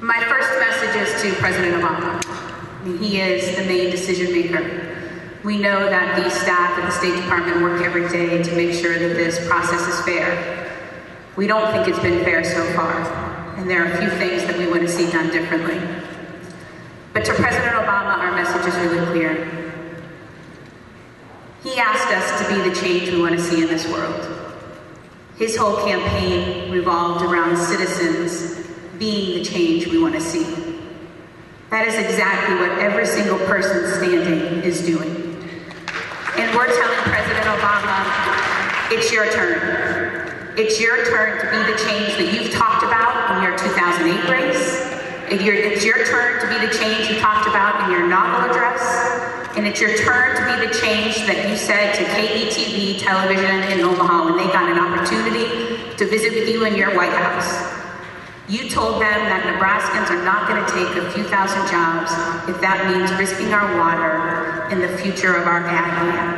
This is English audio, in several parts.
My first message is to President Obama. He is the main decision maker. We know that the staff at the State Department work every day to make sure that this process is fair. We don't think it's been fair so far, and there are a few things that we want to see done differently. But to President Obama, our message is really clear. He asked us to be the change we want to see in this world. His whole campaign revolved around citizens being the change we want to see. That is exactly what every single person standing is doing. And we're telling President Obama, it's your turn. It's your turn to be the change that you've talked about in your 2008 race. It's your turn to be the change you talked about in your inaugural address. And it's your turn to be the change that you said to KETV television in Omaha when they got an opportunity to visit with you in your White House. You told them that Nebraskans are not going to take a few thousand jobs if that means risking our water and the future of our ag land.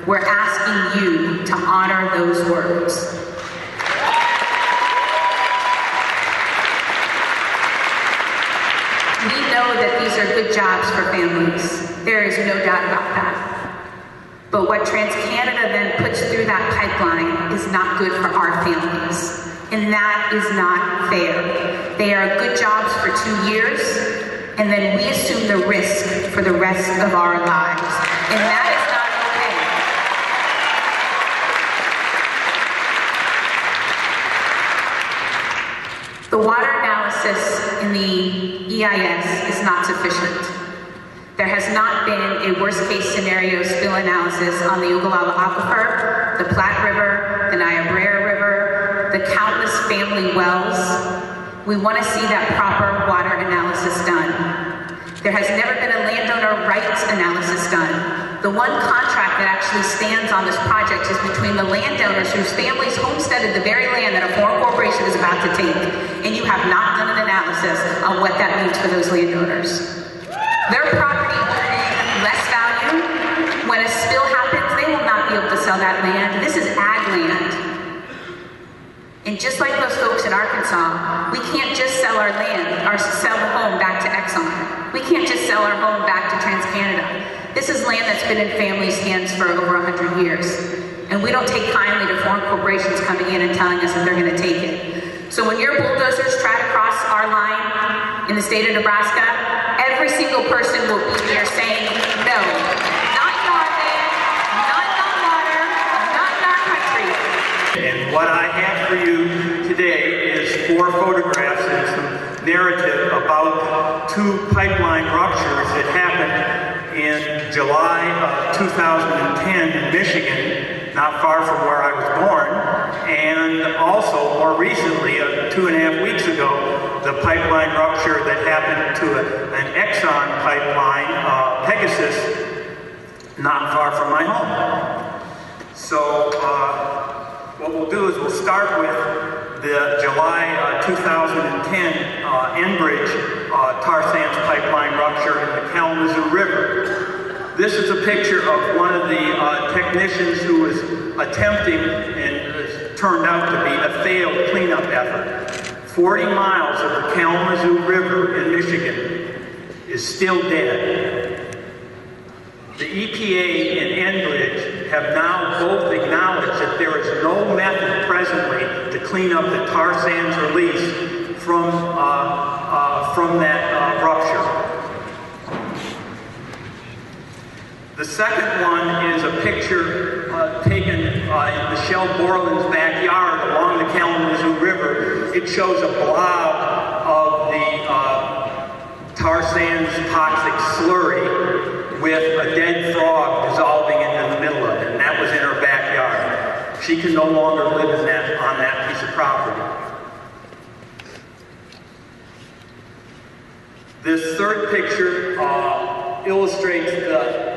We're asking you to honor those words. We know that these are good jobs for families. There is no doubt about that. But what TransCanada then puts through that pipeline is not good for our families. And that is not fair. They are good jobs for 2 years, and then we assume the risk for the rest of our lives. And that is not okay. The water analysis in the EIS is not sufficient. There has not been a worst-case scenario spill analysis on the Ogallala Aquifer, the Platte River, the Niobrara River, the countless family wells. We want to see that proper water analysis done. There has never been a landowner rights analysis done. The one contract that actually stands on this project is between the landowners whose families homesteaded the very land that a foreign corporation is about to take, and you have not done an analysis on what that means for those landowners. Their property will be less value. When a spill happens, they will not be able to sell that land. This is ag land. And just like those folks in Arkansas, we can't just sell our land or sell the home back to Exxon. We can't just sell our home back to TransCanada. This is land that's been in families' hands for over 100 years. And we don't take kindly to foreign corporations coming in and telling us that they're going to take it. So when your bulldozers try to cross our line in the state of Nebraska, every single person will be here saying, no, not in our land, not in our water, not in our country. And what I have for you today is 4 photographs and some narrative about 2 pipeline ruptures that happened in July of 2010 in Michigan, not far from where I was born, and also more recently, 2.5 weeks ago, the pipeline rupture that happened to an Exxon pipeline, Pegasus, not far from my home. So what we'll do is we'll start with the July 2010 Enbridge tar sands pipeline rupture in the Kalamazoo River. This is a picture of one of the technicians who was attempting, and turned out to be a failed cleanup effort. 40 miles of the Kalamazoo River in Michigan is still dead. The EPA and Enbridge have now both acknowledged that there is no method presently to clean up the tar sands release from that rupture. The second one is a picture taken in Michelle Borland's backyard along the Kalamazoo River. It shows a blob of the tar sands toxic slurry with a dead frog dissolving into the middle of it, and that was in her backyard. She can no longer live on that piece of property. This third picture illustrates the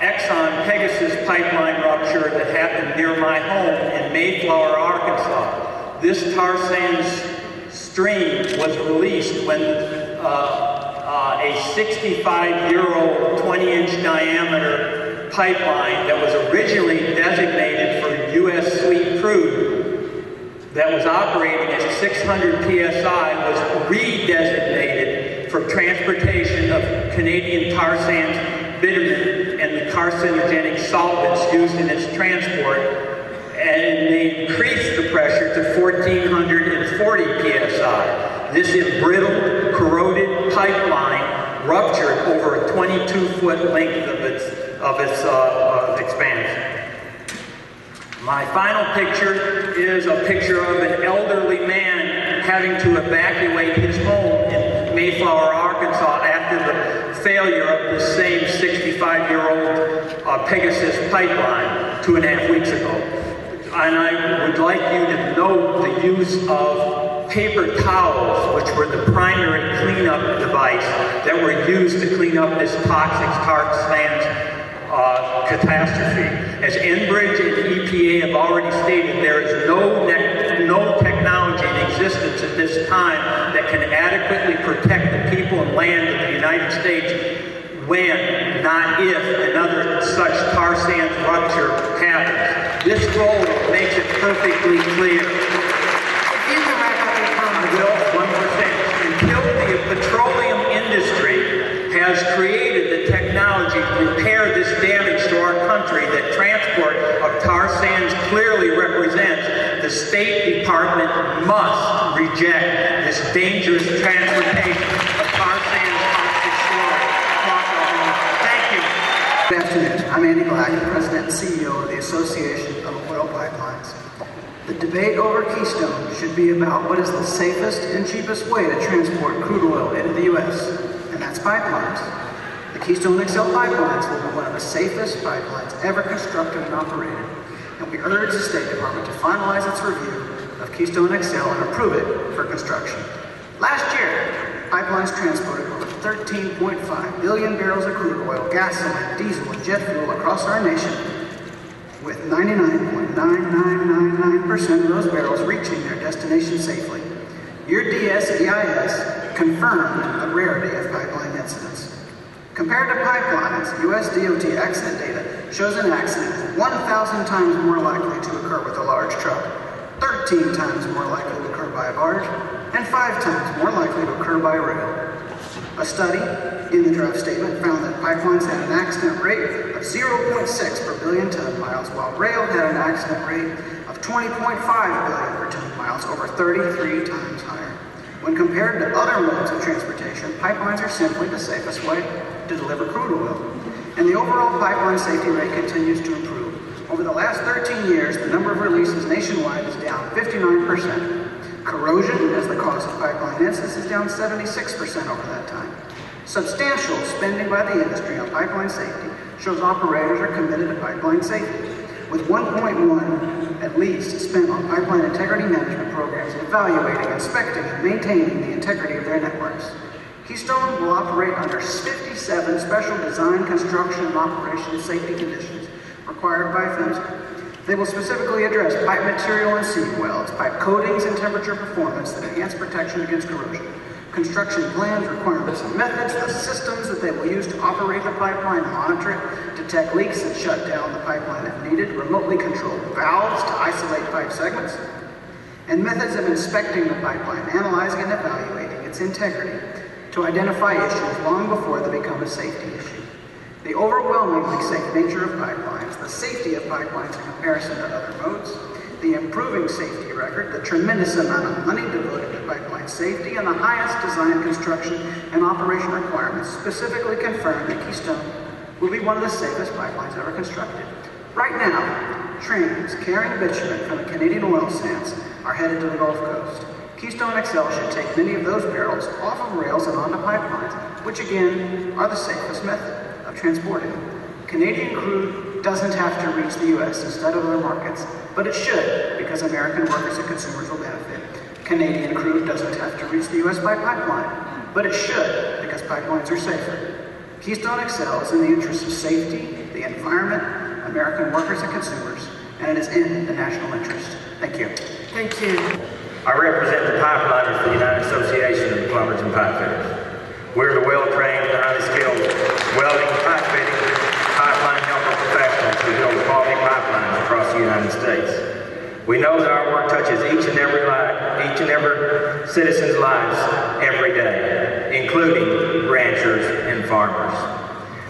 Exxon Pegasus pipeline rupture that happened near my home in Mayflower, Arkansas. This tar sands stream was released when a 65-year-old 20-inch diameter pipeline that was originally designated for U.S. sweet crude that was operating at 600 psi was redesignated for transportation of Canadian tar sands bitumen and the carcinogenic solvents used in its transport, and they increased the pressure to 1,440 psi. This embrittled, corroded pipeline ruptured over a 22-foot length of its expanse. My final picture is a picture of an elderly man having to evacuate his home in Mayflower, Arkansas after the failure of the same 65-year-old Pegasus pipeline 2.5 weeks ago. And I would like you to note the use of paper towels, which were the primary cleanup device that were used to clean up this toxic tar sands catastrophe. As Enbridge and EPA have already stated, there is no technology in existence at this time that can adequately protect the people and land of the United States when, not if, another such tar sands rupture happens. This role makes it perfectly clear. If you can wrap up your comments. I will, 1%. Until the petroleum industry has created the technology to repair this damage to our country that transport of tar sands clearly represents, the State Department must reject this dangerous transportation of tar sands toxic slurry across our home. Thank you. Good afternoon. I'm Andy Black, President and CEO of the Association of Oil Pipelines. The debate over Keystone should be about what is the safest and cheapest way to transport crude oil into the U.S., and that's pipelines. The Keystone XL pipelines will be one of the safest pipelines ever constructed and operated, and we urge the State Department to finalize its review of Keystone XL and approve it for construction. Last year, pipelines transported over 13.5 billion barrels of crude oil, gasoline, diesel, and jet fuel across our nation, with 99.9999% of those barrels reaching their destination safely. Your DSEIS confirmed the rarity of pipeline incidents. Compared to pipelines, U.S. DOT accident data shows an accident is 1,000 times more likely to occur with a large truck, 13 times more likely to occur by a barge, and 5 times more likely to occur by rail. A study in the draft statement found that pipelines had an accident rate of 0.6 per billion ton miles, while rail had an accident rate of 20.5 billion per ton miles, over 33 times higher. When compared to other modes of transportation, pipelines are simply the safest way to deliver crude oil. And the overall pipeline safety rate continues to improve. Over the last 13 years, the number of releases nationwide is down 59%. Corrosion, as the cause of pipeline incidents, is down 76% over that time. Substantial spending by the industry on pipeline safety shows operators are committed to pipeline safety, with 1.1 at least spent on pipeline integrity management programs evaluating, inspecting, and maintaining the integrity of their networks. Keystone will operate under 57 special design, construction, and operation safety conditions required by PHMSA. They will specifically address pipe material and seam welds, pipe coatings, and temperature performance that enhance protection against corrosion. Construction plans, requirements, and methods, the systems that they will use to operate the pipeline, monitor it, detect leaks, and shut down the pipeline if needed, remotely control valves to isolate pipe segments, and methods of inspecting the pipeline, analyzing and evaluating its integrity to identify issues long before they become a safety issue. The overwhelmingly safe nature of pipelines, the safety of pipelines in comparison to other modes, the improving safety record, the tremendous amount of money devoted to pipeline safety, and the highest design, construction, and operation requirements specifically confirm that Keystone will be one of the safest pipelines ever constructed. Right now, trains carrying bitumen from the Canadian oil sands are headed to the Gulf Coast. Keystone XL should take many of those barrels off of rails and onto pipelines, which again are the safest method of transporting them. Canadian crude doesn't have to reach the U.S. instead of other markets, but it should, because American workers and consumers will benefit. Canadian crude doesn't have to reach the U.S. by pipeline, but it should, because pipelines are safer. Keystone XL is in the interest of safety, the environment, American workers and consumers, and it is in the national interest. Thank you. Thank you. I represent the pipeliners for the United Association of Plumbers and Pipe Fitters. We're the well-trained and highly skilled welding, pipe fitting, pipeline helper professionals who build quality pipelines across the United States. We know that our work touches each and every citizen's lives every day, including ranchers and farmers.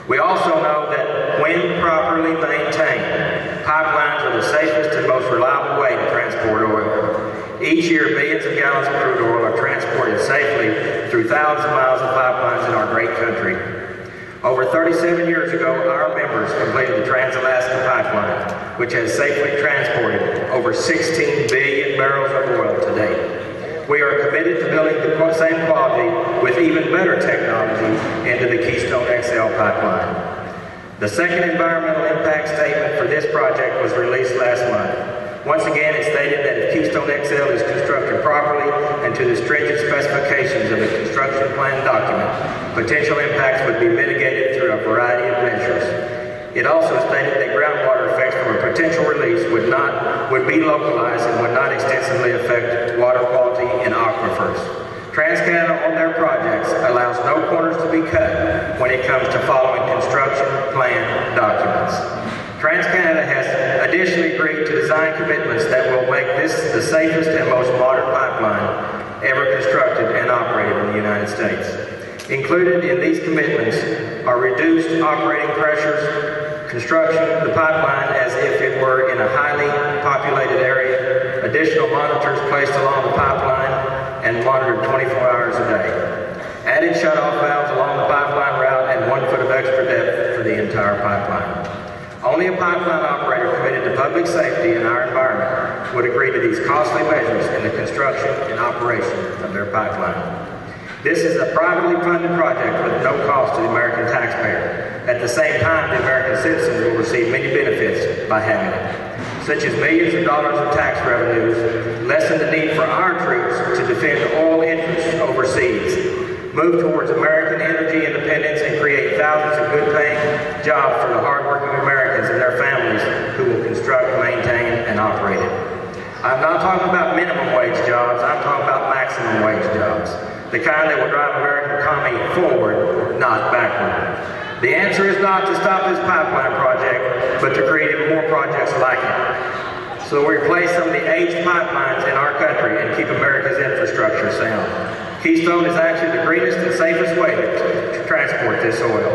We also know that when properly maintained, pipelines are the safest and most reliable way to transport oil. Each year, billions of gallons of crude oil are transported safely through thousands of miles of pipelines in our great country. Over 37 years ago, our members completed the Trans-Alaska Pipeline, which has safely transported over 16 billion barrels of oil to date. We are committed to building the same quality with even better technology into the Keystone XL pipeline. The second environmental impact statement for this project was released last month. Once again, it stated that if Keystone XL is constructed properly and to the stringent specifications of the construction plan document, potential impacts would be mitigated through a variety of measures. It also stated that groundwater effects from a potential release would be localized and would not extensively affect water quality in aquifers. TransCanada on their projects allows no corners to be cut when it comes to following construction plan documents. TransCanada has additionally agreed to design commitments that will make this the safest and most modern pipeline ever constructed and operated in the United States. Included in these commitments are reduced operating pressures, construction of the pipeline as if it were in a highly populated area, additional monitors placed along the pipeline and monitored 24 hours a day, added shutoff valves along the pipeline route, and 1 foot of extra depth for the entire pipeline. Only a pipeline operator committed to public safety and our environment would agree to these costly measures in the construction and operation of their pipeline. This is a privately funded project with no cost to the American taxpayer. At the same time, the American citizens will receive many benefits by having it, such as millions of dollars of tax revenues, lessen the need for our troops to defend oil interests overseas, move towards American energy independence, and create thousands of good-paying jobs for the hardworking Americans and their families who will construct, maintain, and operate it. I'm not talking about minimum wage jobs, I'm talking about maximum wage jobs. The kind that will drive American economy forward, not backward. The answer is not to stop this pipeline project, but to create even more projects like it. So we replace some of the aged pipelines in our country and keep America's infrastructure sound. Keystone is actually the greenest and safest way to transport this oil.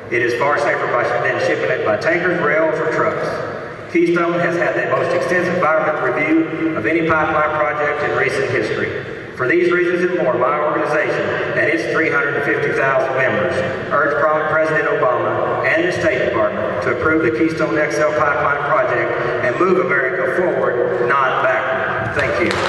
It is far safer than shipping it by tankers, rails, or trucks. Keystone has had the most extensive environmental review of any pipeline project in recent history. For these reasons and more, my organization and its 350,000 members urge President Obama and the State Department to approve the Keystone XL pipeline project and move America forward, not backward. Thank you.